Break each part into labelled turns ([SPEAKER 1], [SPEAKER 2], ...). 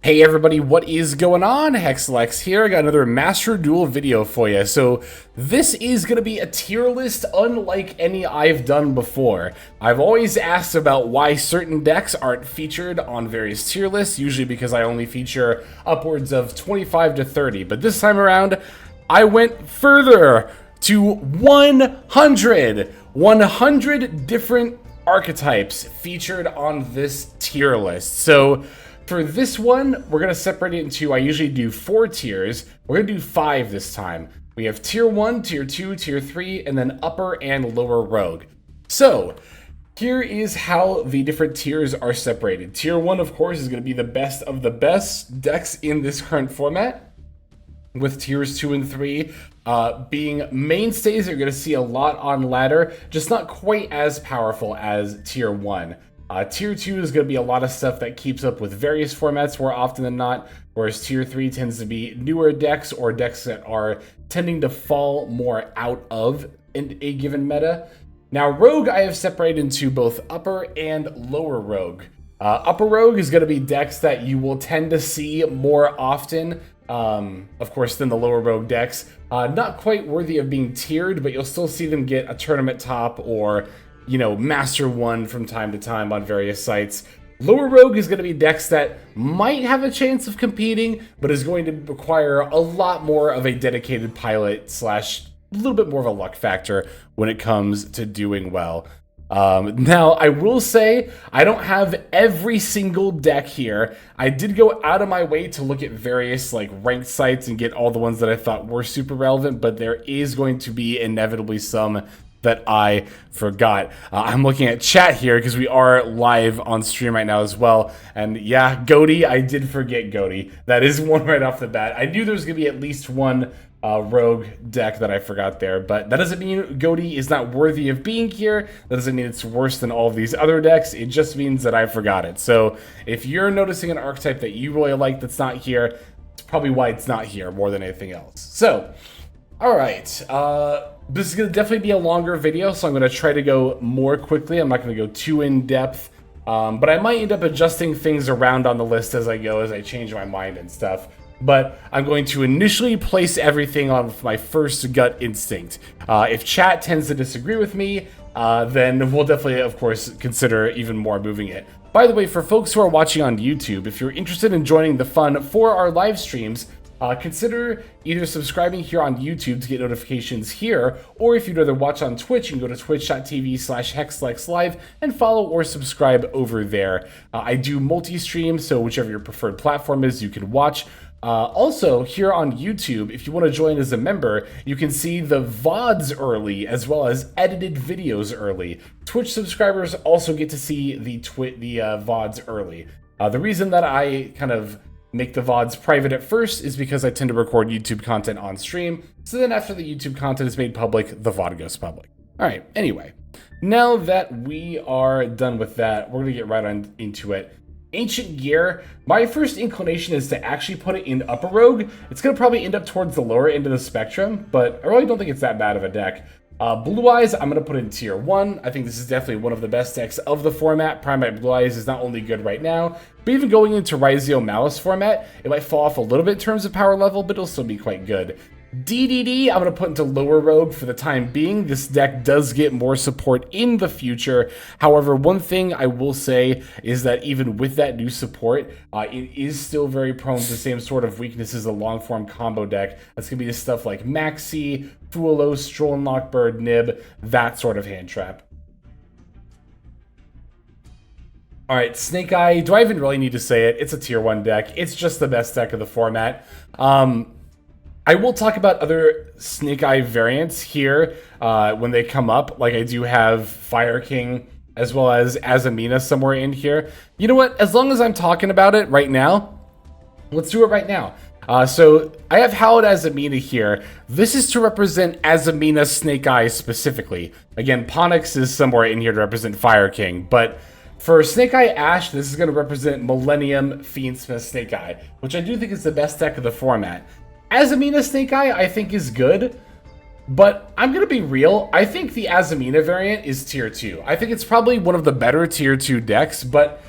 [SPEAKER 1] Hey everybody, what is going on? Hexlex here. I got another Master Duel video for you. So this is going to be a tier list unlike any I've done before. I've always asked about why certain decks aren't featured on various tier lists, usually because I only feature upwards of 25 to 30. But this time around, I went further to 100. 100 different archetypes featured on this tier list. So for this one, we're going to separate it into, I usually do 4 tiers. We're going to do 5 this time. We have tier 1, tier 2, tier 3, and then upper and lower rogue. So here is how the different tiers are separated. Tier 1, of course, is going to be the best of the best decks in this current format, with tiers 2 and 3 being mainstays. You're going to see a lot on ladder, just not quite as powerful as tier 1. Tier 2 is going to be a lot of stuff that keeps up with various formats more often than not, whereas tier 3 tends to be newer decks or decks that are tending to fall more out of a given meta. Now, rogue I have separated into both upper and lower rogue. Upper rogue is going to be decks that you will tend to see more often, of course, than the lower rogue decks. Not quite worthy of being tiered, but you'll still see them get a tournament top or, you know, Master 1 from time to time on various sites. Lower rogue is going to be decks that might have a chance of competing, but is going to require a lot more of a dedicated pilot slash a little bit more of a luck factor when it comes to doing well. Now, I will say, I don't have every single deck here. I did go out of my way to look at various like ranked sites and get all the ones that I thought were super relevant, but there is going to be inevitably some that I forgot. I'm looking at chat here because we are live on stream right now as well. And yeah, Goaty, I did forget Goaty. That is one right off the bat. I knew there was going to be at least one rogue deck that I forgot there, but that doesn't mean Goaty is not worthy of being here. That doesn't mean it's worse than all of these other decks. It just means that I forgot it. So if you're noticing an archetype that you really like that's not here, it's probably why it's not here more than anything else. So, all right. This is going to definitely be a longer video, so I'm going to try to go more quickly. I'm not going to go too in-depth, but I might end up adjusting things around on the list as I go, as I change my mind and stuff. But I'm going to initially place everything on my first gut instinct. If chat tends to disagree with me, then we'll definitely, of course, consider even more moving it. By the way, for folks who are watching on YouTube, if you're interested in joining the fun for our live streams, consider either subscribing here on YouTube to get notifications here, or if you'd rather watch on Twitch, you can go to twitch.tv/hexlexlive and follow or subscribe over there. I do multi-stream, so whichever your preferred platform is, you can watch. Also, here on YouTube, if you want to join as a member, you can see the VODs early, as well as edited videos early. Twitch subscribers also get to see the VODs early. The reason that I kind of make the VODs private at first is because I tend to record YouTube content on stream, so then after the YouTube content is made public, the VOD goes public. Alright, anyway, now that we are done with that, we're going to get right on into it. Ancient Gear, my first inclination is to actually put it in upper rogue. It's going to probably end up towards the lower end of the spectrum, but I really don't think it's that bad of a deck. Blue Eyes, I'm going to put in tier 1. I think this is definitely one of the best decks of the format. Primate Blue Eyes is not only good right now, but even going into Raizio Malice format, it might fall off a little bit in terms of power level, but it'll still be quite good. DDD, I'm going to put into lower rogue for the time being. This deck does get more support in the future. However, one thing I will say is that even with that new support, it is still very prone to the same sort of weaknesses as a long-form combo deck. That's going to be the stuff like Maxi, Fualo, Stroll and Lockbird, Nib, that sort of hand trap. Alright, Snake Eye, do I even really need to say it? It's a tier 1 deck. It's just the best deck of the format. I will talk about other Snake Eye variants here when they come up. Like I do have Fire King as well as Azamina somewhere in here. You know what? As long as I'm talking about it right now, let's do it right now. So I have Hallowed Azamina here. This is to represent Azamina Snake Eye specifically. Again, Ponix is somewhere in here to represent Fire King, but for Snake Eye Ash, this is going to represent Millennium Fiendsmith Snake Eye, which I do think is the best deck of the format. Azamina Snake Eye, I think, is good, but I'm going to be real. I think the Azamina variant is tier 2. I think it's probably one of the better tier 2 decks, but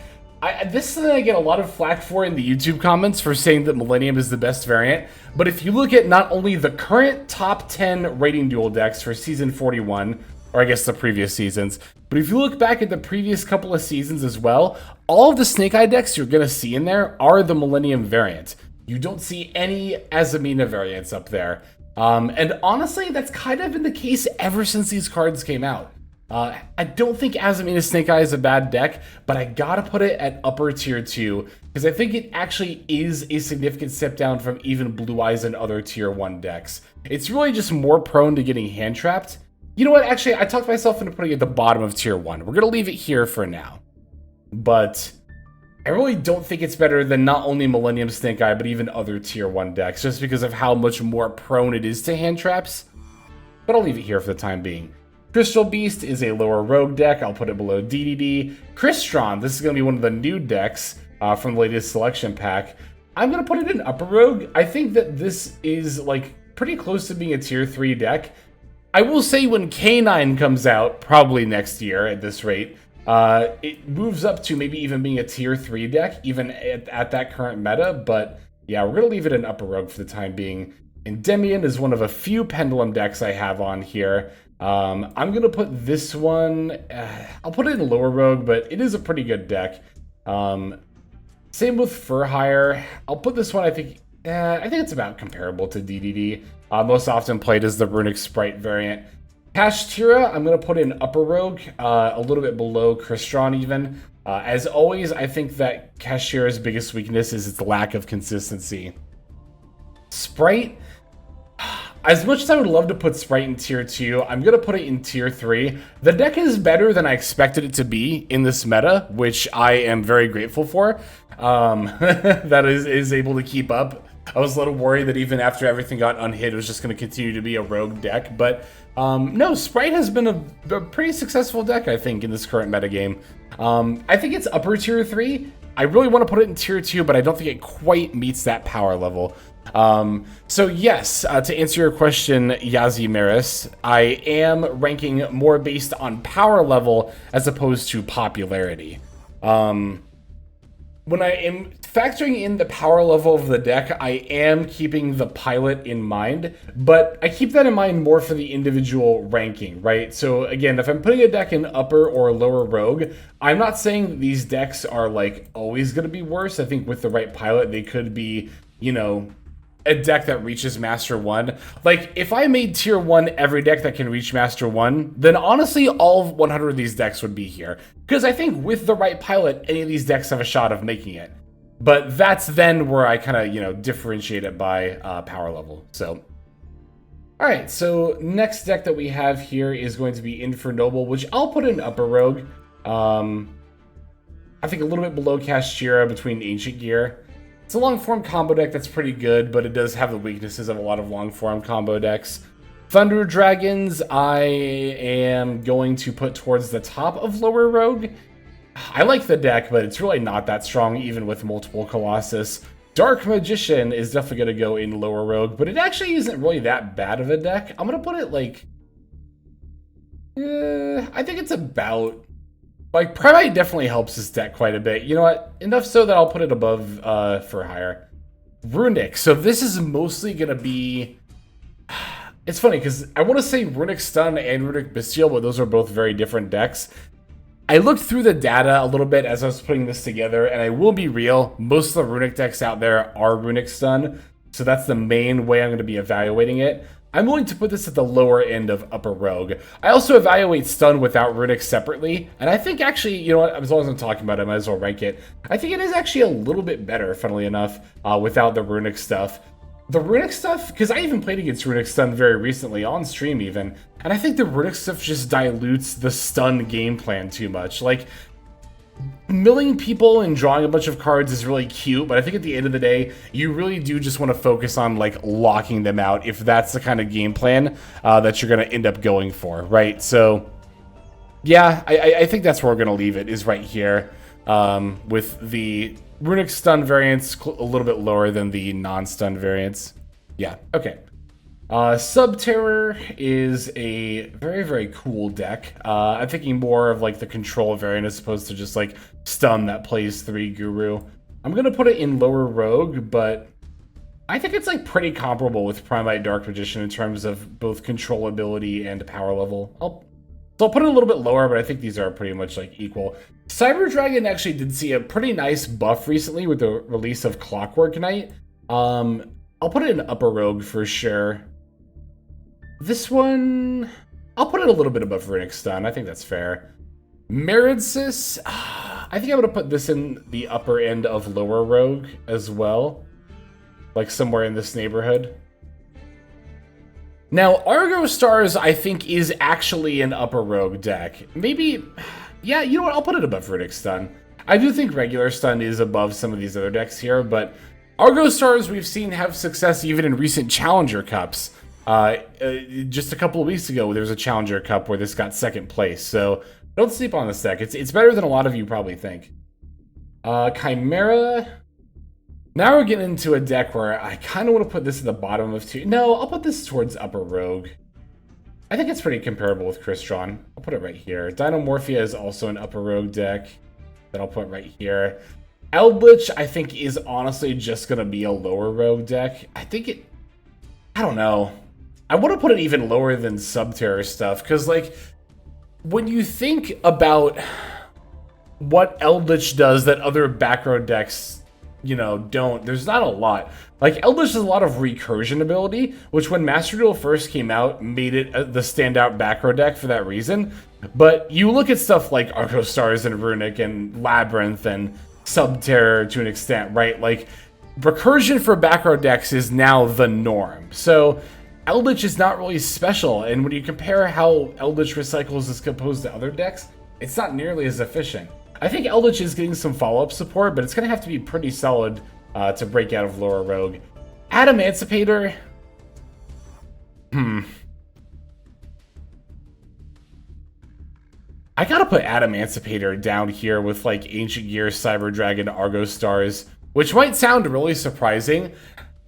[SPEAKER 1] This is something I get a lot of flack for in the YouTube comments for saying that Millennium is the best variant. But if you look at not only the current top 10 rating duel decks for Season 41, or I guess the previous seasons, but if you look back at the previous couple of seasons as well, all of the Snake Eye decks you're going to see in there are the Millennium variant. You don't see any Azamina variants up there. And honestly, that's kind of been the case ever since these cards came out. I don't think Azamina Snake Eye is a bad deck, but I gotta put it at upper tier 2, because I think it actually is a significant step down from even Blue Eyes and other tier 1 decks. It's really just more prone to getting hand trapped. You know what, actually, I talked myself into putting it at the bottom of tier 1. We're gonna leave it here for now. But I really don't think it's better than not only Millennium Snake Eye, but even other tier 1 decks, just because of how much more prone it is to hand traps. But I'll leave it here for the time being. Crystal Beast is a lower rogue deck. I'll put it below DDD. Crystron, this is going to be one of the new decks from the latest selection pack. I'm going to put it in upper rogue. I think that this is like pretty close to being a tier 3 deck. I will say when K9 comes out, probably next year at this rate, it moves up to maybe even being a tier 3 deck, even at that current meta. But yeah, we're going to leave it in upper rogue for the time being. Endymion is one of a few Pendulum decks I have on here. I'm going to put this one, I'll put it in lower rogue, but it is a pretty good deck. Same with Fur Hire. I'll put this one, I think it's about comparable to DDD. Most often played as the Runic Sprite variant. Kashtira, I'm going to put in upper rogue, a little bit below Crystron even. As always, I think that Kashtira's biggest weakness is its lack of consistency. Sprite, as much as I would love to put Sprite in tier 2, I'm going to put it in tier 3. The deck is better than I expected it to be in this meta, which I am very grateful for. That is able to keep up. I was a little worried that even after everything got unhit, it was just going to continue to be a rogue deck. But no, Sprite has been a pretty successful deck, I think, in this current metagame. I think it's upper tier 3. I really want to put it in tier 2, but I don't think it quite meets that power level. So yes, to answer your question, Yazi Maris, I am ranking more based on power level as opposed to popularity. When I am factoring in the power level of the deck, I am keeping the pilot in mind, but I keep that in mind more for the individual ranking, right? So again, if I'm putting a deck in upper or lower rogue, I'm not saying that these decks are like always going to be worse. I think with the right pilot, they could be, you know, a deck that reaches Master 1. Like, if I made Tier 1 every deck that can reach Master 1, then honestly, all 100 of these decks would be here. Because I think with the right pilot, any of these decks have a shot of making it. But that's then where I kind of, you know, differentiate it by power level. So, alright, so next deck that we have here is going to be Infernoble, which I'll put in upper rogue. I think a little bit below Kashtira between Ancient Gear. It's a long-form combo deck that's pretty good, but it does have the weaknesses of a lot of long-form combo decks. Thunder Dragons, I am going to put towards the top of lower rogue. I like the deck, but it's really not that strong, even with multiple Colossus. Dark Magician is definitely going to go in lower rogue, but it actually isn't really that bad of a deck. I'm going to put it like... I think it's about... Like, Primite definitely helps this deck quite a bit. You know what? Enough so that I'll put it above for higher. Runic. So this is mostly going to be... It's funny, because I want to say Runic Stun and Runic Bestial, but those are both very different decks. I looked through the data a little bit as I was putting this together, and I will be real, most of the Runic decks out there are Runic Stun, so that's the main way I'm going to be evaluating it. I'm willing to put this at the lower end of upper rogue. I also evaluate stun without runic separately, and I think actually, you know what, as long as I'm talking about it, I might as well rank it. I think it is actually a little bit better, funnily enough, without the runic stuff. The runic stuff, because I even played against runic stun very recently, on stream even, and I think the runic stuff just dilutes the stun game plan too much. Like, milling people and drawing a bunch of cards is really cute, but I think at the end of the day, you really do just want to focus on, like, locking them out if that's the kind of game plan that you're going to end up going for, right? So, yeah, I think that's where we're going to leave it, is right here, with the runic stun variants a little bit lower than the non-stun variants. Yeah, okay. Subterror is a very, very cool deck. I'm thinking more of like the control variant as opposed to just like stun that plays 3 Guru. I'm gonna put it in lower Rogue, but I think it's like pretty comparable with Primite Dark Magician in terms of both controllability and power level. So I'll put it a little bit lower, but I think these are pretty much like equal. Cyber Dragon actually did see a pretty nice buff recently with the release of Clockwork Knight. I'll put it in upper Rogue for sure. This one, I'll put it a little bit above Runic Stun. I think that's fair. Meridsis, I think I'm going to put this in the upper end of lower Rogue as well. Like somewhere in this neighborhood. Now, Argo Stars, I think, is actually an upper Rogue deck. Maybe, yeah, you know what? I'll put it above Runic Stun. I do think regular Stun is above some of these other decks here, but Argo Stars we've seen have success even in recent Challenger Cups. Just a couple of weeks ago, there was a Challenger Cup where this got second place, so don't sleep on this deck. It's better than a lot of you probably think. Chimera. Now we're getting into a deck where I kind of want to put this at the bottom of 2. No, I'll put this towards upper Rogue. I think it's pretty comparable with Crystron. I'll put it right here. Dinomorphia is also an upper Rogue deck that I'll put right here. Eldritch, I think, is honestly just going to be a lower Rogue deck. I don't know. I want to put it even lower than Subterror stuff, because, like, when you think about what Eldritch does that other back row decks, you know, don't, there's not a lot. Like, Eldritch has a lot of recursion ability, which when Master Duel first came out, made it the standout back row deck for that reason. But you look at stuff like Argo Stars and Runic and Labyrinth and Subterror to an extent, right? Like, recursion for back row decks is now the norm. So Eldritch is not really special, and when you compare how Eldritch recycles as opposed to other decks, it's not nearly as efficient. I think Eldritch is getting some follow-up support, but it's going to have to be pretty solid to break out of lower Rogue. Adamancipator. I gotta put Adamancipator down here with like Ancient Gear, Cyber Dragon, Argo Stars, which might sound really surprising.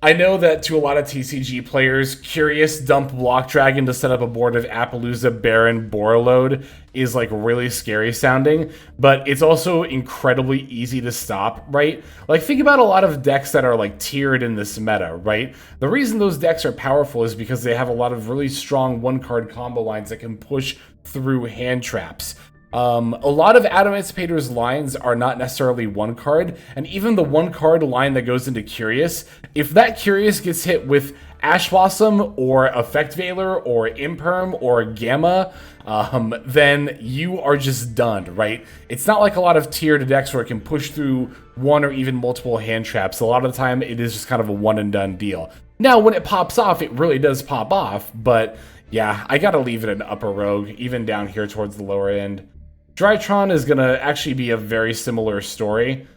[SPEAKER 1] I know that to a lot of TCG players, Curious dump Block Dragon to set up a board of Appaloosa, Baron, Borreload is like really scary sounding, but it's also incredibly easy to stop, right? Like, think about a lot of decks that are like tiered in this meta, right? The reason those decks are powerful is because they have a lot of really strong one-card combo lines that can push through hand traps. A lot of Adamancipator's lines are not necessarily one card, and even the one card line that goes into Curious, if that Curious gets hit with Ash Blossom or Effect Veiler or Imperm or Gamma, then you are just done, right? It's not like a lot of tiered decks where it can push through one or even multiple hand traps. A lot of the time it is just kind of a one and done deal. Now, when it pops off, it really does pop off, but yeah, I gotta leave it in upper Rogue, even down here towards the lower end. Drytron is going to actually be a very similar story.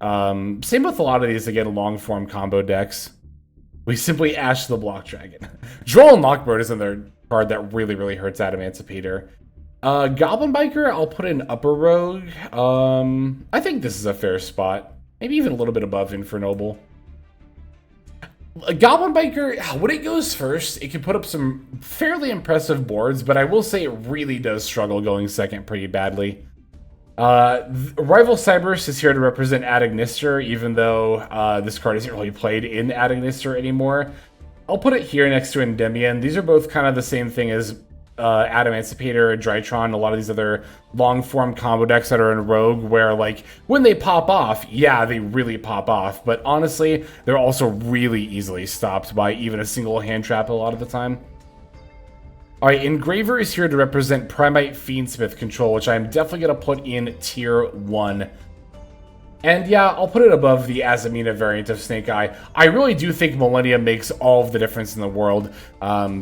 [SPEAKER 1] Same with a lot of these, again, long-form combo decks. We simply Ash the Block Dragon. Droll Knockbird is another card that really, really hurts Adamancipator. Goblin Biker, I'll put in upper Rogue. I think this is a fair spot. Maybe even a little bit above Infernoble. Goblin Biker, when it goes first, it can put up some fairly impressive boards, but I will say it really does struggle going second pretty badly. Rival Cyberus is here to represent Adagnister, even though this card isn't really played in Adagnister anymore. I'll put it here next to Endymion. These are both kind of the same thing as Adamancipator, Drytron, a lot of these other long-form combo decks that are in Rogue, where, like, when they pop off, yeah, they really pop off, but honestly, they're also really easily stopped by even a single hand trap a lot of the time. Alright, Engraver is here to represent Primite Fiendsmith control, which I'm definitely going to put in Tier 1. And yeah, I'll put it above the Azamina variant of Snake Eye. I really do think Millennium makes all of the difference in the world,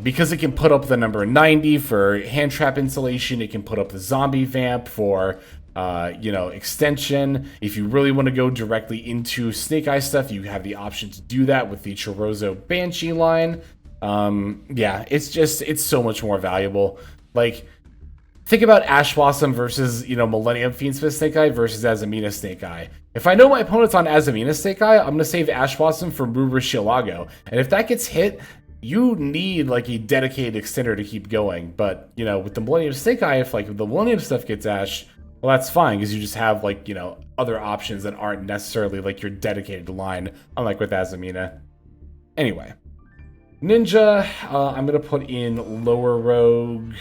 [SPEAKER 1] because it can put up the number 90 for hand trap installation. It can put up the zombie vamp for, you know, extension. If you really want to go directly into Snake Eye stuff, you have the option to do that with the Chorozo Banshee line. Yeah, it's so much more valuable. Like, think about Ash Blossom versus, you know, Millennium Fiendsmith Snake Eye versus Azamina Snake Eye. If I know my opponent's on Azamina Snake Eye, I'm going to save Ash Blossom for Murashilago. And if that gets hit, you need like a dedicated extender to keep going. But, you know, with the Millennium Snake Eye, if like the Millennium stuff gets ashed, well, that's fine because you just have like, you know, other options that aren't necessarily like your dedicated line, unlike with Azamina. Anyway, Ninja, I'm going to put in lower rogue.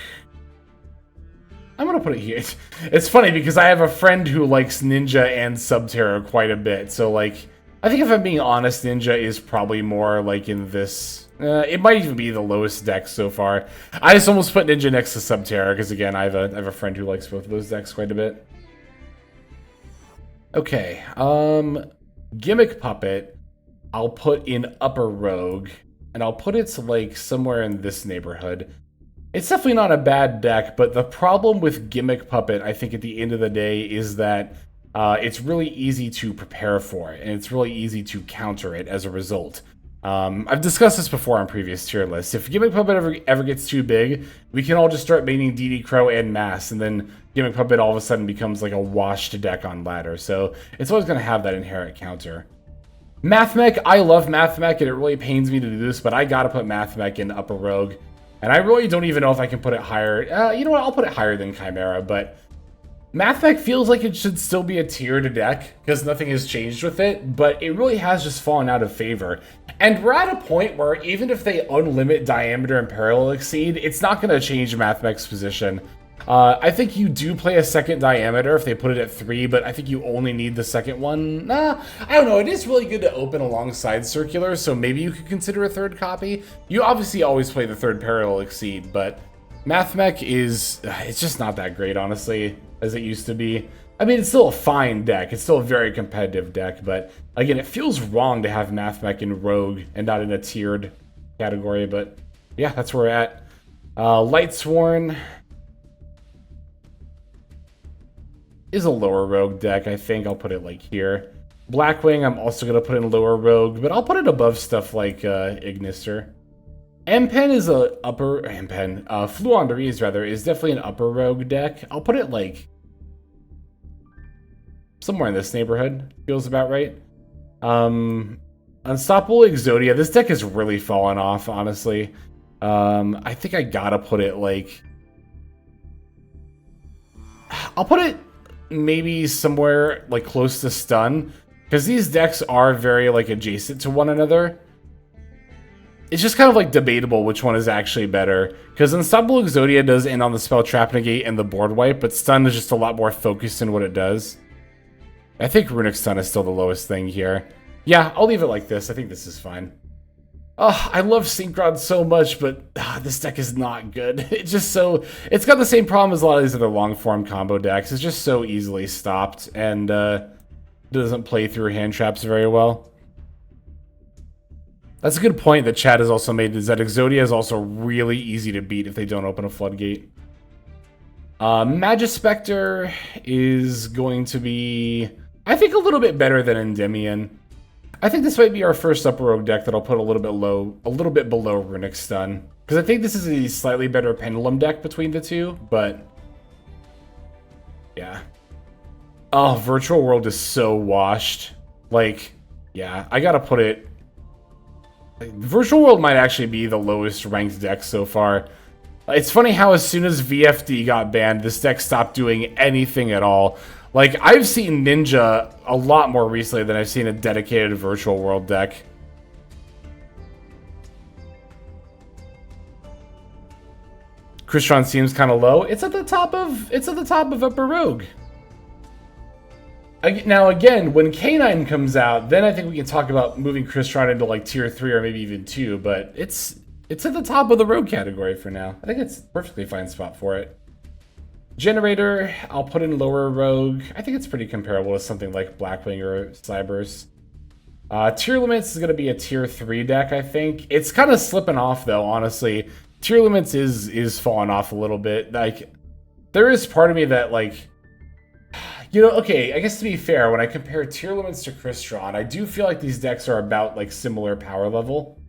[SPEAKER 1] I'm going to put it here. It's funny because I have a friend who likes Ninja and Subterra quite a bit. So, like, I think if I'm being honest, Ninja is probably more, like, in this... it might even be the lowest deck so far. I just almost put Ninja next to Subterra because, again, I have a friend who likes both of those decks quite a bit. Okay, Gimmick Puppet, I'll put in upper rogue, and I'll put it, like, somewhere in this neighborhood. It's definitely not a bad deck, but the problem with Gimmick Puppet, I think at the end of the day, is that it's really easy to prepare for it, and it's really easy to counter it as a result. I've discussed this before on previous tier lists. If Gimmick Puppet ever gets too big, we can all just start maining DD Crow and Mass, and then Gimmick Puppet all of a sudden becomes like a washed deck on ladder, so it's always going to have that inherent counter. Mathmech, I love Mathmech, and it really pains me to do this, but I gotta put Mathmech in upper rogue. And I really don't even know if I can put it higher. You know what? I'll put it higher than Chimera, but Mathmech feels like it should still be a tiered deck because nothing has changed with it, but it really has just fallen out of favor. And we're at a point where even if they unlimit Diameter and Parallel Exceed, it's not going to change Mathmech's position. I think you do play a second Diameter if they put it at 3, but I think you only need the second one. I don't know. It is really good to open alongside Circular, so maybe you could consider a third copy. You obviously always play the third Parallel Exceed, but Mathmech is... it's just not that great, honestly, as it used to be. I mean, it's still a fine deck. It's still a very competitive deck, but again, it feels wrong to have Mathmech in Rogue and not in a tiered category, but yeah, that's where we're at. Lightsworn is a lower rogue deck, I think. I'll put it like here. Blackwing, I'm also going to put in lower rogue, but I'll put it above stuff like Ignister. M-Pen is a upper... M-Pen. Fluonderies, rather, is definitely an upper rogue deck. I'll put it like... somewhere in this neighborhood. Feels about right. Unstoppable Exodia. This deck has really fallen off, honestly. I think I gotta put it like... I'll put it maybe somewhere like close to Stun, because these decks are very like adjacent to one another. It's just kind of like debatable which one is actually better, because Unstoppable Exodia does end on the spell Trap Negate and the board wipe, but Stun is just a lot more focused in what it does. I think Runic Stun is still the lowest thing here. Yeah, I'll leave it like this. I think this is fine. Oh, I love Synchron so much, but this deck is not good. It's just so... it's got the same problem as a lot of these other long-form combo decks. It's just so easily stopped, and doesn't play through hand traps very well. That's a good point that Chad has also made, is that Exodia is also really easy to beat if they don't open a floodgate. Magispector is going to be, I think, a little bit better than Endymion. I think this might be our first upper rogue deck that I'll put a little bit below Runic Stun, because I think this is a slightly better pendulum deck between the two, but yeah. Oh, Virtual World is so washed. Like, yeah, I gotta put it... Virtual World might actually be the lowest ranked deck so far. It's funny how as soon as VFD got banned, this deck stopped doing anything at all. Like, I've seen Ninja a lot more recently than I've seen a dedicated Virtual World deck. Crystron seems kind of low. It's at the top of Upper Rogue. Now again, when K9 comes out, then I think we can talk about moving Crystron into like tier 3 or maybe even 2, but it's at the top of the Rogue category for now. I think it's a perfectly fine spot for it. Generator, I'll put in lower Rogue. I think it's pretty comparable to something like Blackwing or Cyberse. Tier Limits is going to be a tier 3 deck, I think. It's kind of slipping off, though, honestly. Tier Limits is falling off a little bit. Like, there is part of me that, like... You know, okay, I guess to be fair, when I compare Tier Limits to Crystron, I do feel like these decks are about, like, similar power level.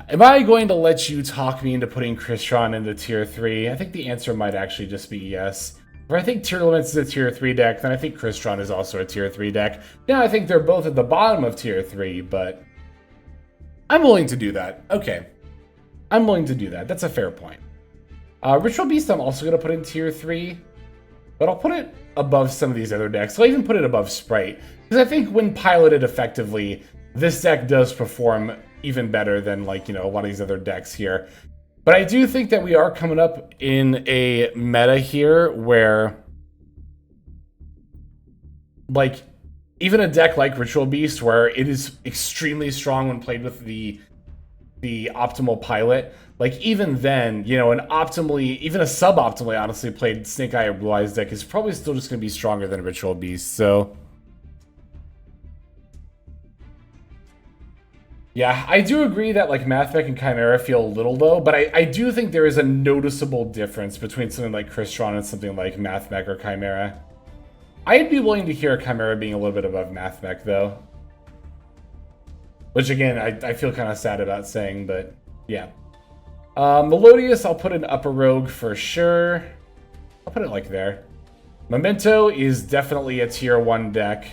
[SPEAKER 1] Am I going to let you talk me into putting Crystron into tier 3? I think the answer might actually just be yes. If I think Tier Limits is a tier 3 deck, then I think Crystron is also a tier 3 deck. Now, I think they're both at the bottom of tier 3, but... I'm willing to do that. Okay. I'm willing to do that. That's a fair point. Ritual Beast I'm also going to put in tier 3. But I'll put it above some of these other decks. I'll even put it above Sprite. Because I think when piloted effectively, this deck does perform even better than, like, you know, a lot of these other decks here. But I do think that we are coming up in a meta here where, like, even a deck like Ritual Beast, where it is extremely strong when played with the optimal pilot, like, even then, you know, even a suboptimally, honestly, played Snake Eye or Blue Eyes deck is probably still just going to be stronger than Ritual Beast, so... Yeah, I do agree that, like, Mathmech and Chimera feel a little low, but I do think there is a noticeable difference between something like Crystron and something like Mathmech or Chimera. I'd be willing to hear Chimera being a little bit above Mathmech, though. Which, again, I feel kind of sad about saying, but yeah. Melodious, I'll put in Upper Rogue for sure. I'll put it like there. Memento is definitely a tier 1 deck.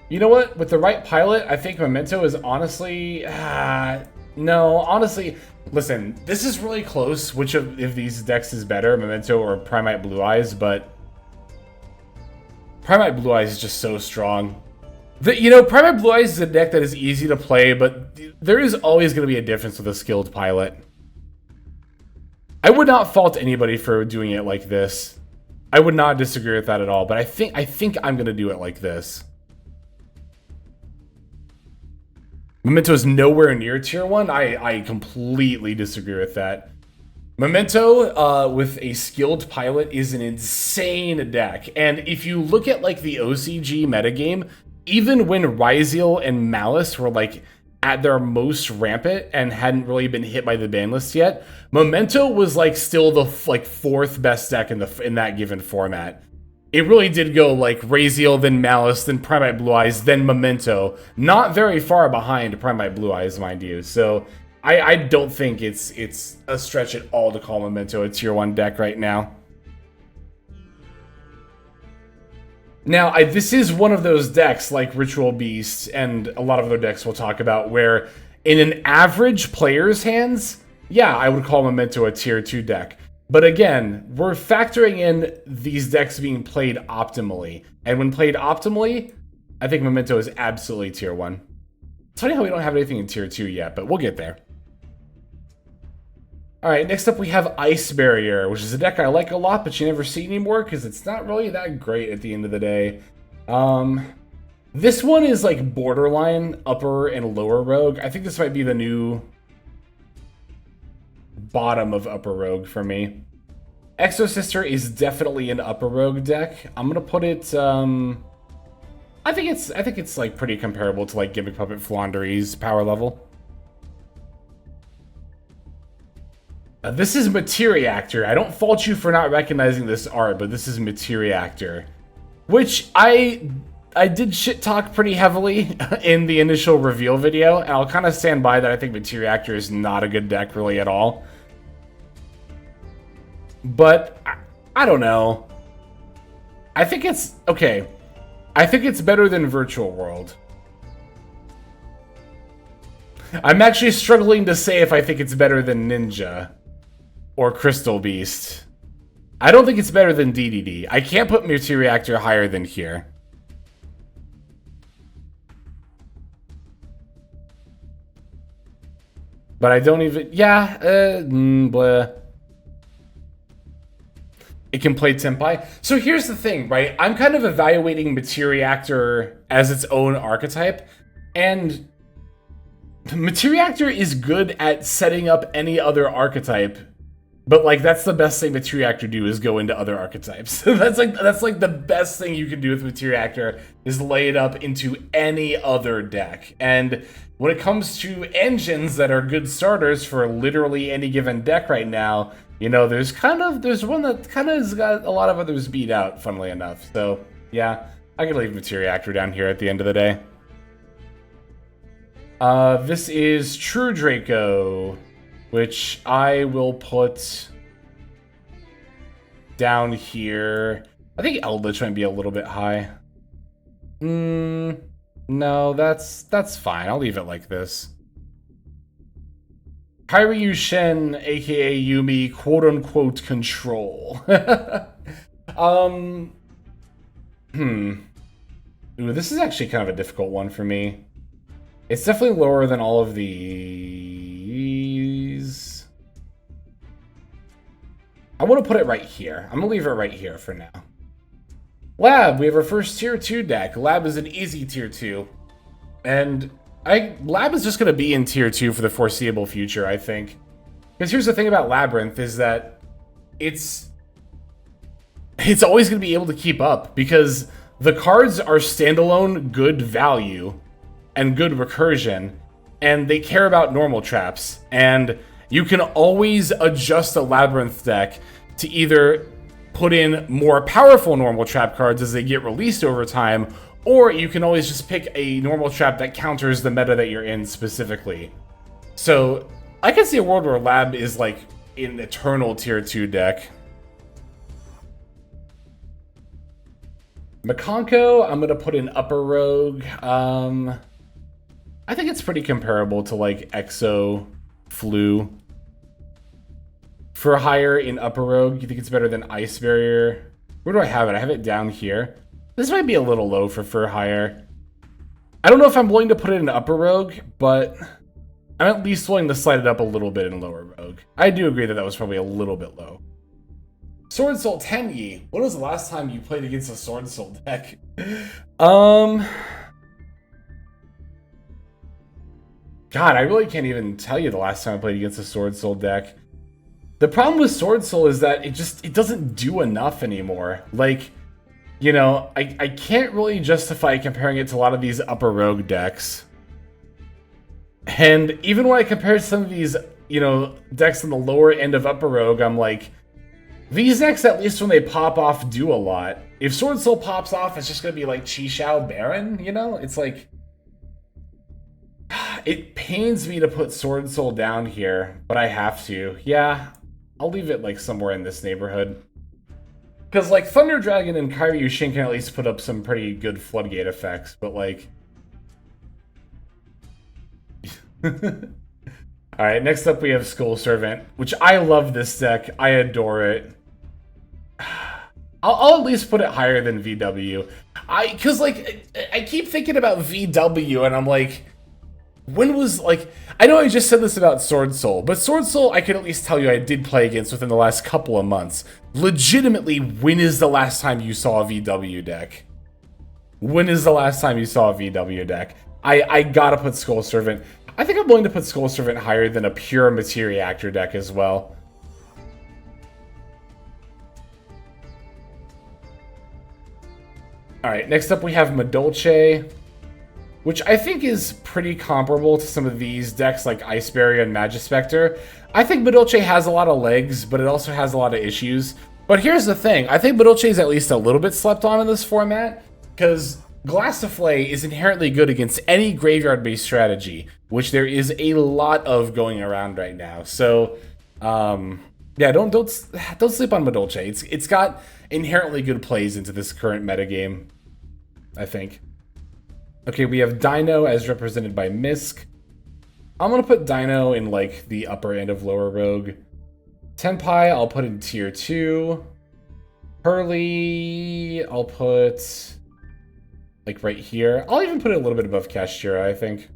[SPEAKER 1] You know what? With the right pilot, I think Memento is honestly... no, honestly... Listen, this is really close which of these decks is better, Memento or Primite Blue Eyes, but... Primite Blue Eyes is just so strong. You know, Primite Blue Eyes is a deck that is easy to play, but there is always going to be a difference with a skilled pilot. I would not fault anybody for doing it like this. I would not disagree with that at all, but I think I'm going to do it like this. Memento is nowhere near tier 1. I completely disagree with that. Memento with a skilled pilot is an insane deck. And if you look at, like, the OCG metagame, even when Ryziel and Malice were, like, at their most rampant and hadn't really been hit by the ban list yet, Memento was, like, still the, like, 4th best deck in that given format. It really did go, like, Ryziel, then Malice, then Primite Blue Eyes, then Memento. Not very far behind Primite Blue Eyes, mind you. So I don't think it's a stretch at all to call Memento a tier 1 deck right now. Now, this is one of those decks, like Ritual Beast and a lot of other decks we'll talk about, where in an average player's hands, yeah, I would call Memento a tier 2 deck. But again, we're factoring in these decks being played optimally. And when played optimally, I think Memento is absolutely tier 1. It's funny how we don't have anything in tier 2 yet, but we'll get there. Alright, next up we have Ice Barrier, which is a deck I like a lot, but you never see anymore because it's not really that great at the end of the day. This one is like borderline upper and lower rogue. I think this might be the new bottom of upper rogue for me. Exosister is definitely an upper rogue deck. I'm gonna put it I think it's like pretty comparable to like Gimmick Puppet Flaundery's power level. This is Materiactor. I don't fault you for not recognizing this art, but this is Materiactor, which I did shit talk pretty heavily in the initial reveal video, and I'll kind of stand by that. I think Materiactor is not a good deck really at all. But I don't know. I think it's okay. I think it's better than Virtual World. I'm actually struggling to say if I think it's better than Ninja or Crystal Beast. I don't think it's better than DDD. I can't put Materiactor higher than here. But I don't even... Yeah, blah. It can play Tenpai. So here's the thing, right? I'm kind of evaluating Materiactor as its own archetype, and Materiactor is good at setting up any other archetype, but like that's the best thing Materiactor do is go into other archetypes. that's like the best thing you can do with Materiactor is lay it up into any other deck. And when it comes to engines that are good starters for literally any given deck right now, you know, there's one that kind of has got a lot of others beat out, funnily enough. So yeah, I can leave Materiactor down here at the end of the day. This is True Draco, which I will put down here. I think Eldritch might be a little bit high. No, that's fine. I'll leave it like this. Kairyu Shen, aka Yumi, quote-unquote control. Ooh, this is actually kind of a difficult one for me. It's definitely lower than all of these. I want to put it right here. I'm going to leave it right here for now. Lab, we have our first tier 2 deck. Lab is an easy tier 2. And Lab is just going to be in tier 2 for the foreseeable future, I think. Because here's the thing about Labyrinth is that it's always going to be able to keep up because the cards are standalone good value and good recursion, and they care about normal traps. And you can always adjust a Labyrinth deck to either put in more powerful normal trap cards as they get released over time, or you can always just pick a normal trap that counters the meta that you're in specifically. So I can see a world where Lab is like an eternal tier 2 deck. Mekonko, I'm going to put in Upper Rogue. I think it's pretty comparable to like Exo, Flu. For higher in Upper Rogue, you think it's better than Ice Barrier? Where do I have it? I have it down here. This might be a little low for higher. I don't know if I'm willing to put it in Upper Rogue, but I'm at least willing to slide it up a little bit in Lower Rogue. I do agree that that was probably a little bit low. Sword Soul Tenyi. When was the last time you played against a Sword Soul deck? God, I really can't even tell you the last time I played against a Sword Soul deck. The problem with Sword Soul is that it doesn't do enough anymore. Like, you know, I can't really justify comparing it to a lot of these Upper Rogue decks. And even when I compare some of these, you know, decks on the lower end of Upper Rogue, I'm like, these decks, at least when they pop off, do a lot. If Sword Soul pops off, it's just going to be like Chi-Shao Baron, you know? It's like... It pains me to put Sword Soul down here, but I have to. Yeah, I'll leave it like somewhere in this neighborhood. Because like Thunder Dragon and Kairyu Shin can at least put up some pretty good floodgate effects, but like... Alright, next up we have Skull Servant, which I love this deck. I adore it. I'll at least put it higher than VW. Because like, I keep thinking about VW and I'm like... When was, like, I know I just said this about Sword Soul, but Sword Soul, I can at least tell you I did play against within the last couple of months. Legitimately, when is the last time you saw a VW deck? When is the last time you saw a VW deck? I gotta put Skull Servant. I think I'm willing to put Skull Servant higher than a pure Materia Actor deck as well. Alright, next up we have Madolche, which I think is pretty comparable to some of these decks like Ice Barrier and Magispector. I think Madolche has a lot of legs, but it also has a lot of issues. But here's the thing, I think Madolche is at least a little bit slept on in this format, because Glass Soufflé is inherently good against any graveyard-based strategy, which there is a lot of going around right now. So, yeah, don't sleep on Madolche. It's got inherently good plays into this current metagame, I think. Okay, we have Dino as represented by Misk. I'm going to put Dino in, like, the upper end of Lower Rogue. Tenpai, I'll put in Tier 2. Hurley, I'll put, like, right here. I'll even put it a little bit above Kashtira, I think.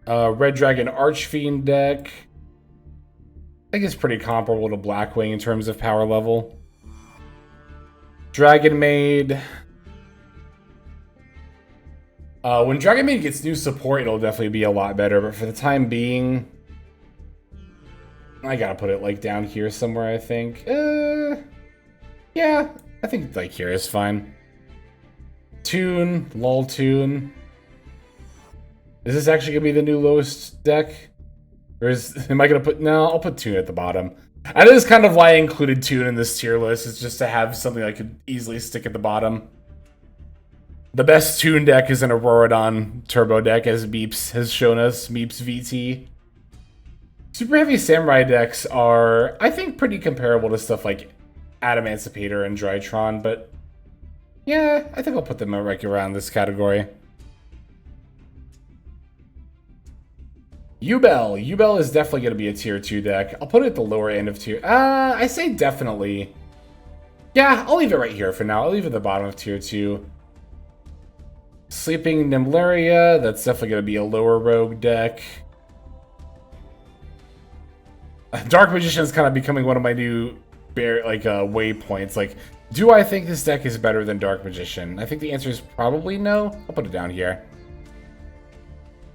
[SPEAKER 1] Red Dragon Archfiend deck. I think it's pretty comparable to Blackwing in terms of power level. Dragon Maid. When Dragon Maid gets new support, it'll definitely be a lot better, but for the time being, I gotta put it, like, down here somewhere, I think. Yeah, I think, like, here is fine. Tune, lol Tune. Is this actually gonna be the new lowest deck? Or am I gonna put, no, I'll put Tune at the bottom. That is kind of why I included Tune in this tier list, is just to have something I could easily stick at the bottom. The best Tune deck is an Auroradon Turbo deck, as Meeps has shown us, Meeps VT. Super Heavy Samurai decks are, I think, pretty comparable to stuff like Adamancipator and Drytron, but Yeah, I think I'll put them right around this category. UBEL is definitely going to be a tier 2 deck. I'll put it at the lower end of tier... I say definitely. Yeah, I'll leave it right here for now. I'll leave it at the bottom of tier 2. Sleeping Nimlaria, that's definitely going to be a lower rogue deck. Dark Magician is kind of becoming one of my new waypoints. Like, do I think this deck is better than Dark Magician? I think the answer is probably no. I'll put it down here.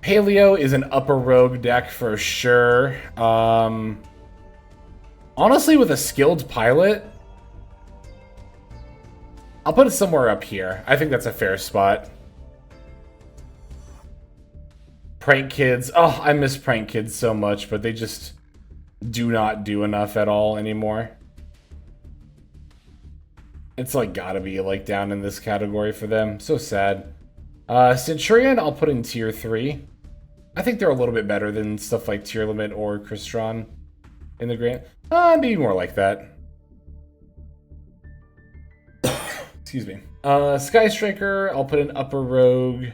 [SPEAKER 1] Paleo is an upper rogue deck for sure. Honestly, with a skilled pilot, I'll put it somewhere up here. I think that's a fair spot. Prank Kids. Oh, I miss Prank Kids so much, but they just do not do enough at all anymore. It's like gotta be like down in this category for them. So sad. Centurion, I'll put in tier 3. I think they're a little bit better than stuff like Tier Limit or Crystron in the Grand. Maybe more like that. Excuse me. Sky Striker, I'll put in upper rogue.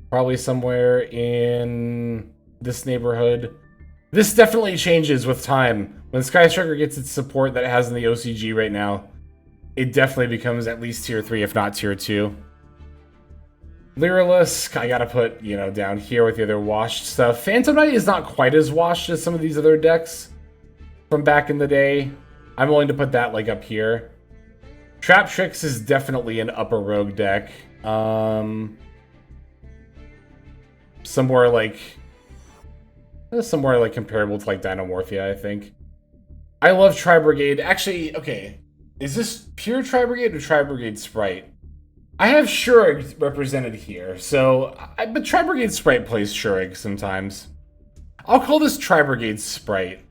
[SPEAKER 1] Probably somewhere in this neighborhood. This definitely changes with time. When Sky Striker gets its support that it has in the OCG right now, it definitely becomes at least tier 3, if not tier 2. Lyrilusk, I gotta put, you know, down here with the other washed stuff. Phantom Knight is not quite as washed as some of these other decks from back in the day. I'm willing to put that, like, up here. Trap Tricks is definitely an upper rogue deck. Somewhere like comparable to, like, Dynamorphia, I think. I love Tri-Brigade. Actually, okay. Is this pure Tri-Brigade or Tri-Brigade Sprite? I have Shurig represented here, so... but Tri-Brigade Sprite plays Shurig sometimes. I'll call this Tri-Brigade Sprite.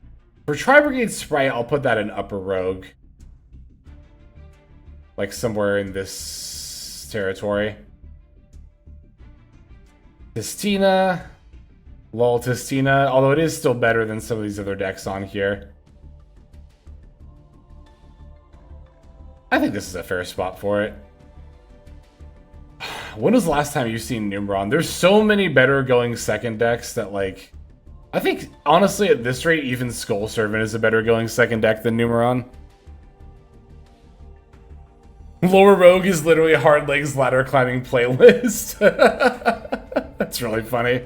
[SPEAKER 1] For Tri-Brigade Sprite, I'll put that in upper rogue. Like somewhere in this territory. Tistina. Lol, Tistina. Although it is still better than some of these other decks on here. I think this is a fair spot for it. When was the last time you've seen Numeron? There's so many better going second decks that, like... I think, honestly, at this rate, even Skull Servant is a better going second deck than Numeron. Lower Rogue is literally a Hard Legs ladder climbing playlist. That's really funny.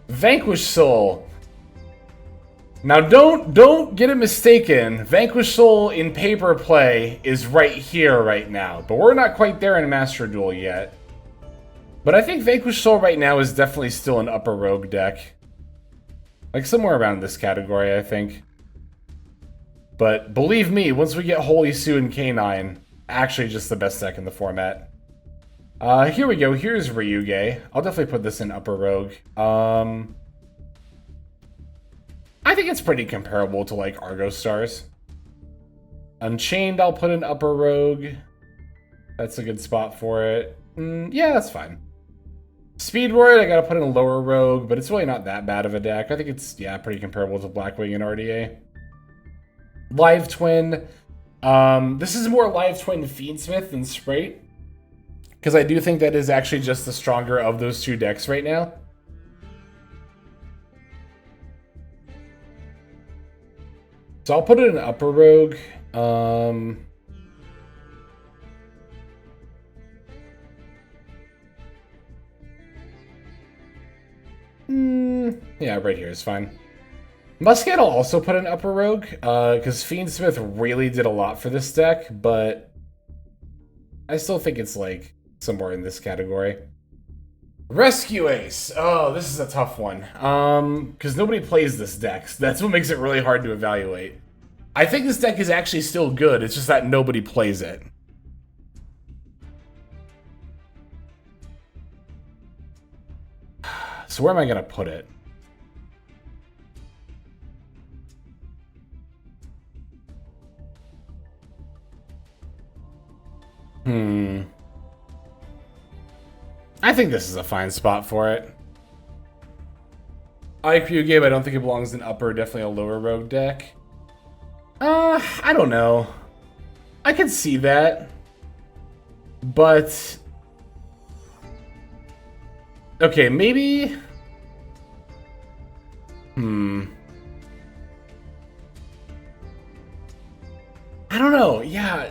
[SPEAKER 1] Vanquish Soul. Now, don't get it mistaken. Vanquish Soul in paper play is right here right now, but we're not quite there in Master Duel yet. But I think Vanquish Soul right now is definitely still an upper rogue deck. Like somewhere around this category, I think. But believe me, once we get Holy Sue and K9, actually just the best deck in the format. Here we go. Here's Ryuge. I'll definitely put this in upper rogue. I think it's pretty comparable to, like, Argo Stars. Unchained, I'll put in upper rogue. That's a good spot for it. Yeah, that's fine. Speedroid, I gotta put in a lower rogue, but it's really not that bad of a deck. I think it's, yeah, pretty comparable to Blackwing and RDA. Live Twin. This is more Live Twin Fiendsmith than Sprite. Because I do think that is actually just the stronger of those two decks right now. So I'll put it in upper rogue. Yeah, right here is fine. Musket I'll also put in upper rogue, because Fiendsmith really did a lot for this deck, but I still think it's, like, somewhere in this category. Rescue Ace. Oh, this is a tough one. Because nobody plays this deck. So that's what makes it really hard to evaluate. I think this deck is actually still good. It's just that nobody plays it. So where am I going to put it? I think this is a fine spot for it. IQ game, I don't think it belongs in upper, definitely a lower rogue deck. I don't know. I could see that. But... okay, maybe... I don't know, yeah.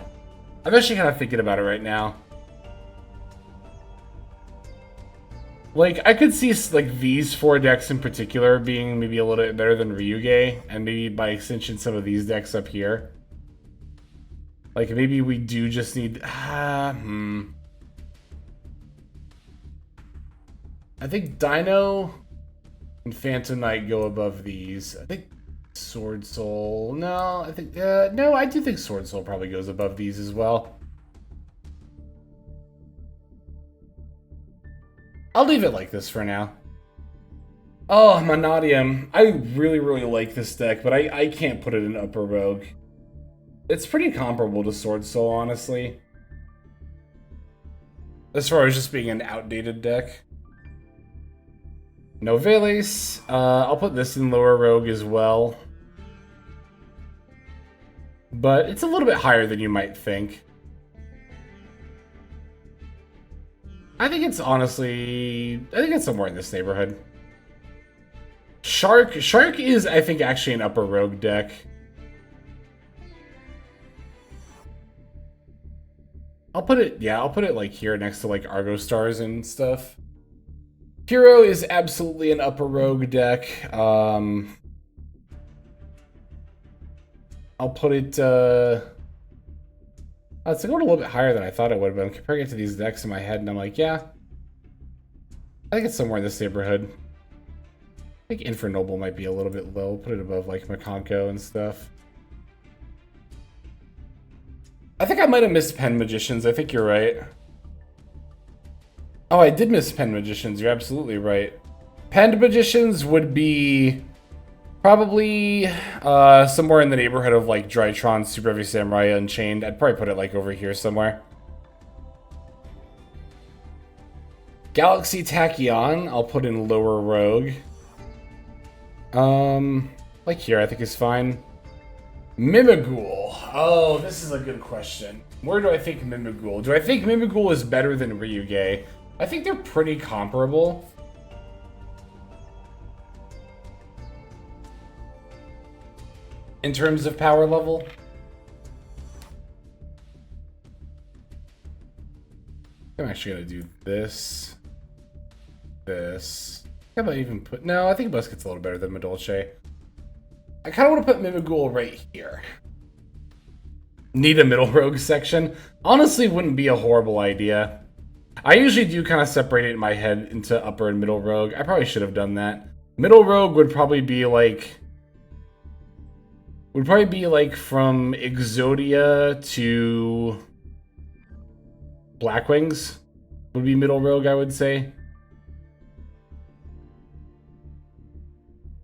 [SPEAKER 1] I'm actually kind of thinking about it right now. Like, I could see, like, these 4 decks in particular being maybe a little bit better than Ryuge, and maybe by extension some of these decks up here. Like, maybe we do just need... I think Dino and Phantom Knight go above these. I think Sword Soul... no, I think... no, I do think Sword Soul probably goes above these as well. I'll leave it like this for now. Oh, Monodium. I really, really like this deck, but I can't put it in Upper Rogue. It's pretty comparable to Sword Soul, honestly. As far as just being an outdated deck. Novelis. I'll put this in Lower Rogue as well. But it's a little bit higher than you might think. I think it's honestly... I think it's somewhere in this neighborhood. Shark is, I think, actually an Upper Rogue deck. I'll put it like here next to like Argo Stars and stuff. Hero is absolutely an Upper Rogue deck. I'll put it, it's going a little bit higher than I thought it would, but I'm comparing it to these decks in my head, and I'm like, yeah. I think it's somewhere in this neighborhood. I think Infernoble might be a little bit low. Put it above, like, Makonko and stuff. I think I might have missed Pen Magicians. I think you're right. Oh, I did miss Pen Magicians. You're absolutely right. Pen Magicians would be probably somewhere in the neighborhood of like Drytron, Super Heavy Samurai, Unchained. I'd probably put it like over here somewhere. Galaxy Tachyon, I'll put in Lower Rogue. Like here, I think is fine. Mimighoul. Oh, this is a good question. Where do I think Mimighoul? Do I think Mimighoul is better than Ryuge? I think they're pretty comparable. In terms of power level. I'm actually gonna do this. This. How about even put... no, I think Busket's a little better than Madolche. I kind of want to put Mimighoul right here. Need a middle rogue section? Honestly, wouldn't be a horrible idea. I usually do kind of separate it in my head into upper and middle rogue. I probably should have done that. Middle rogue would probably be like... would probably be like from Exodia to Blackwings. Would be middle rogue, I would say.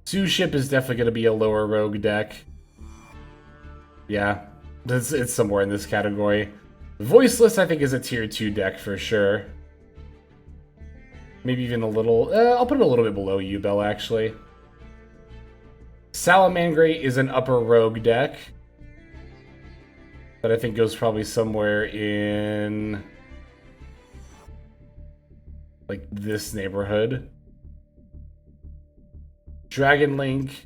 [SPEAKER 1] Zoo Ship is definitely going to be a lower rogue deck. Yeah, it's somewhere in this category. Voiceless, I think, is a tier 2 deck for sure. Maybe even a little... I'll put it a little bit below Yubel, actually. Salamangreat is an upper rogue deck. That I think goes probably somewhere in... like this neighborhood. Dragon Link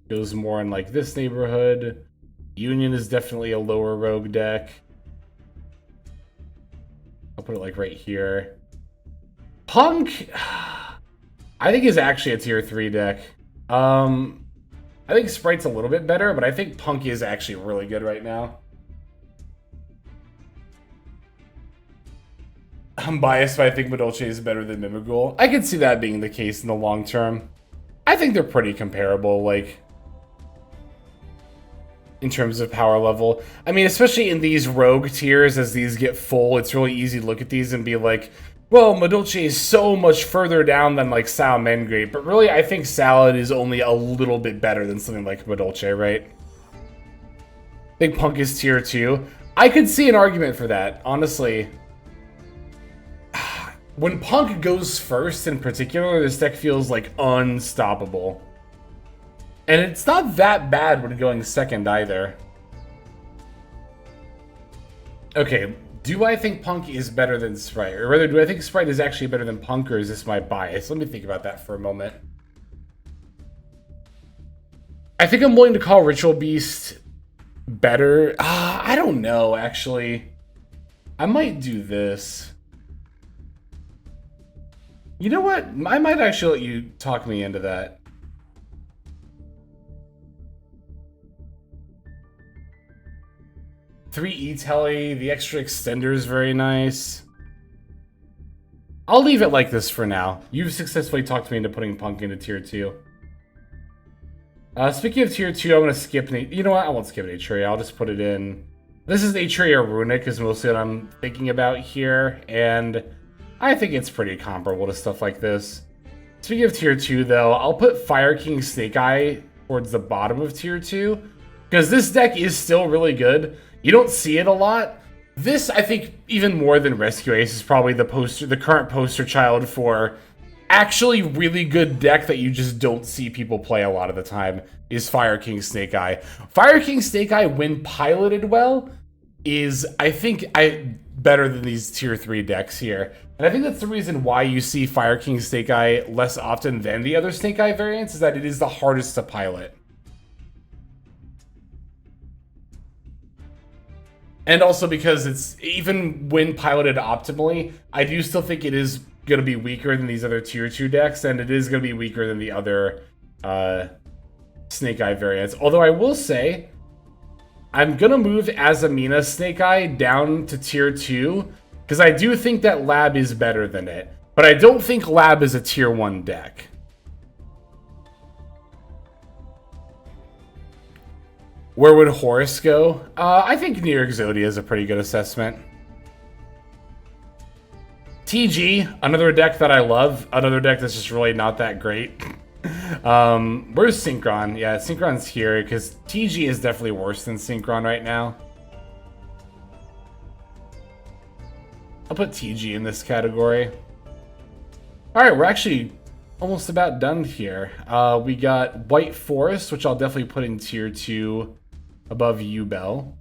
[SPEAKER 1] goes more in like this neighborhood. Union is definitely a lower rogue deck. I'll put it like right here. P.U.N.K, I think is actually a tier 3 deck. I think Sprite's a little bit better, but I think P.U.N.K is actually really good right now. I'm biased, but I think Madolche is better than Mimighoul. I could see that being the case in the long term. I think they're pretty comparable, like, in terms of power level. I mean, especially in these rogue tiers, as these get full, it's really easy to look at these and be like, well, Madolche is so much further down than, like, Salamangreat. But really, I think Salad is only a little bit better than something like Madolche, right? I think P.U.N.K is tier 2. I could see an argument for that, honestly. When P.U.N.K goes first, in particular, this deck feels, like, unstoppable. And it's not that bad when going second, either. Okay, do I think Punk is better than Sprite? Or rather, do I think Sprite is actually better than Punk, or is this my bias? Let me think about that for a moment. I think I'm willing to call Ritual Beast better. I don't know, actually. I might do this. You know what? I might actually let you talk me into that. Three E-Telly, the extra extender is very nice. I'll leave it like this for now. You've successfully talked me into putting Punk into tier 2. Speaking of tier 2, I'm going to skip... You know what? I won't skip Atria. I'll just put it in... This is Atria Runic is mostly what I'm thinking about here, and I think it's pretty comparable to stuff like this. Speaking of tier 2, though, I'll put Fire King Snake Eye towards the bottom of tier 2, because this deck is still really good. You don't see it a lot. This, I think, even more than Rescue Ace, is probably the current poster child for actually really good deck that you just don't see people play a lot of the time, is Fire King Snake Eye. Fire King Snake Eye, when piloted well, is, I think, better than these tier 3 decks here. And I think that's the reason why you see Fire King Snake Eye less often than the other Snake Eye variants, is that it is the hardest to pilot. And also because it's, even when piloted optimally, I do still think it is going to be weaker than these other tier 2 decks, and it is going to be weaker than the other Snake Eye variants. Although I will say, I'm going to move Azamina Snake Eye down to tier 2, because I do think that Lab is better than it. But I don't think Lab is a tier 1 deck. Where would Horus go? I think Near Exodia is a pretty good assessment. TG, another deck that I love. Another deck that's just really not that great. Where's Synchron? Yeah, Synchron's here, because TG is definitely worse than Synchron right now. I'll put TG in this category. Alright, we're actually almost about done here. We got White Forest, which I'll definitely put in tier 2 above Yubel.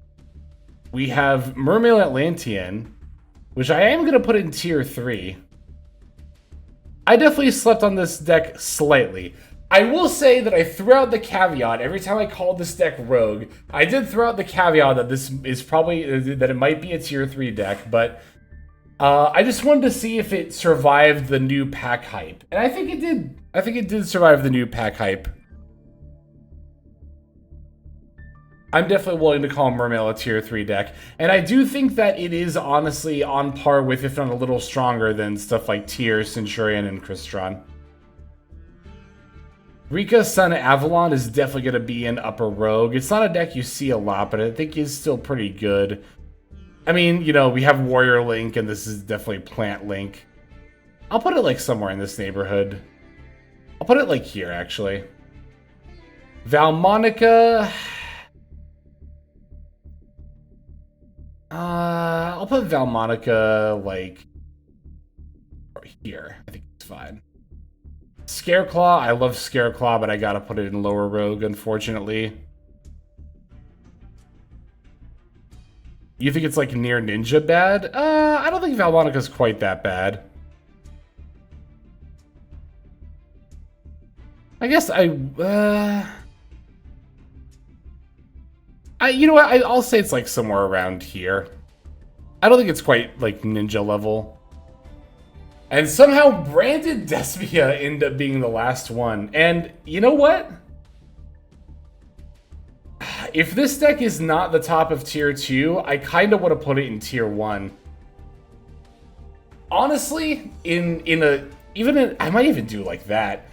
[SPEAKER 1] We have Mermail Atlantean, which I am going to put in tier 3. I definitely slept on this deck slightly. I will say that I threw out the caveat every time I called this deck Rogue. I did throw out the caveat that this is probably, that it might be a tier 3 deck, but I just wanted to see if it survived the new pack hype. And I think it did. I think it did survive the new pack hype. I'm definitely willing to call Mermail a tier 3 deck. And I do think that it is honestly on par with, if not a little stronger than stuff like Tyr, Centurion, and Crystron. Rika Sun Avalon is definitely going to be an upper rogue. It's not a deck you see a lot, but I think is still pretty good. I mean, you know, we have Warrior Link, and this is definitely Plant Link. I'll put it like somewhere in this neighborhood. I'll put it like here, actually. Valmonica... I'll put Valmonica, like, here. I think it's fine. Scareclaw, I love Scareclaw, but I gotta put it in lower rogue, unfortunately. You think it's, like, near Ninja bad? I don't think Valmonica's quite that bad. I guess you know what? I'll say it's like somewhere around here. I don't think it's quite like Ninja level. And somehow Branded Despia ended up being the last one. And you know what? If this deck is not the top of tier 2, I kind of want to put it in tier 1. Honestly, I might even do like that.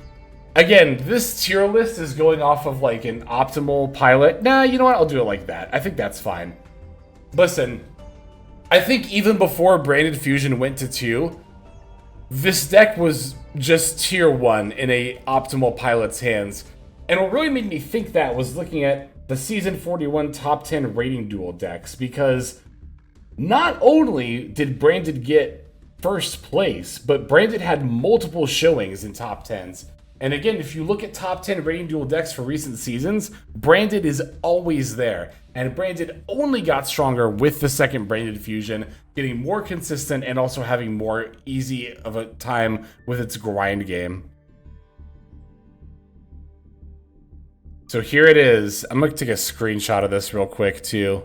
[SPEAKER 1] Again, this tier list is going off of like an optimal pilot. Nah, you know what? I'll do it like that. I think that's fine. Listen, I think even before Branded Fusion went to 2, this deck was just tier 1 in a optimal pilot's hands. And what really made me think that was looking at the Season 41 top 10 rating duel decks, because not only did Branded get first place, but Branded had multiple showings in top 10s. And again, if you look at top 10 rating duel decks for recent seasons, Branded is always there. And Branded only got stronger with the second Branded fusion, getting more consistent and also having more easy of a time with its grind game. So here it is. I'm going to take a screenshot of this real quick too.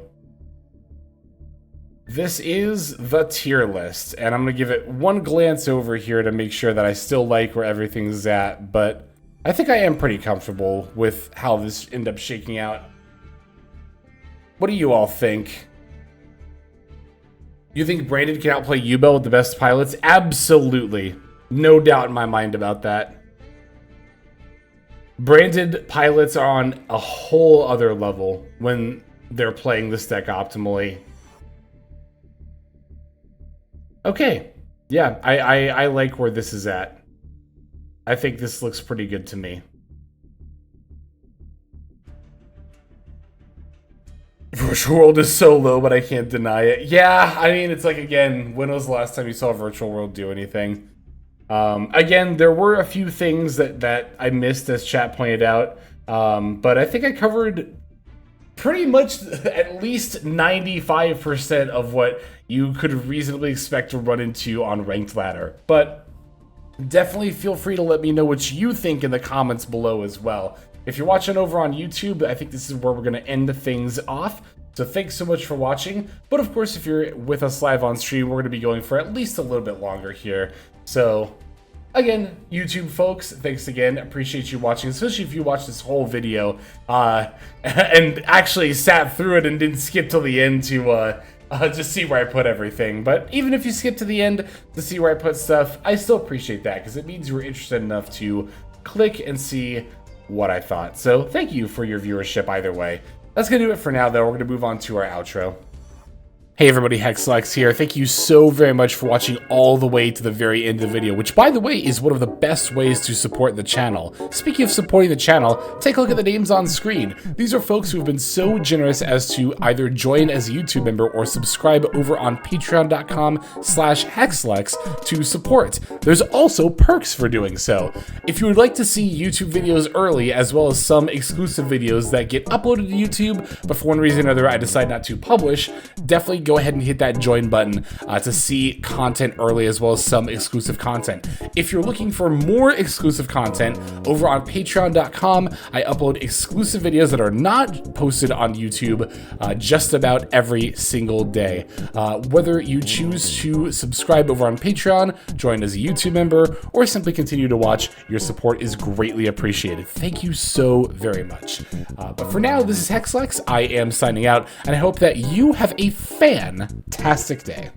[SPEAKER 1] This is the tier list, and I'm going to give it one glance over here to make sure that I still like where everything's at, but I think I am pretty comfortable with how this ended up shaking out. What do you all think? You think Branded can outplay Yubel with the best pilots? Absolutely. No doubt in my mind about that. Branded pilots are on a whole other level when they're playing this deck optimally. Okay, yeah, I like where this is at. I think this looks pretty good to me. Virtual World is so low, but I can't deny it. Yeah, I mean, it's like, again, when was the last time you saw Virtual World do anything? Again, there were a few things that I missed, as chat pointed out, but I think I covered pretty much at least 95% of what you could reasonably expect to run into on Ranked Ladder. But definitely feel free to let me know what you think in the comments below as well. If you're watching over on YouTube, I think this is where we're going to end things off. So thanks so much for watching. But of course, if you're with us live on stream, we're going to be going for at least a little bit longer here. So again, YouTube folks, thanks again. Appreciate you watching, especially if you watched this whole video and actually sat through it and didn't skip till the end to just see where I put everything. But even if you skip to the end to see where I put stuff, I still appreciate that because it means you were interested enough to click and see what I thought. So thank you for your viewership either way. That's going to do it for now, though. We're going to move on to our outro. Hey everybody, Hexlex here. Thank you so very much for watching all the way to the very end of the video, which by the way is one of the best ways to support the channel. Speaking of supporting the channel, take a look at the names on screen. These are folks who have been so generous as to either join as a YouTube member or subscribe over on patreon.com/Hexlex to support. There's also perks for doing so. If you would like to see YouTube videos early, as well as some exclusive videos that get uploaded to YouTube, but for one reason or another I decide not to publish, definitely go ahead and hit that join button to see content early, as well as some exclusive content. If you're looking for more exclusive content, over on patreon.com, I upload exclusive videos that are not posted on YouTube just about every single day. Whether you choose to subscribe over on Patreon, join as a YouTube member, or simply continue to watch, your support is greatly appreciated. Thank you so very much. But for now, this is Hexlex. I am signing out, and I hope that you have a fantastic day.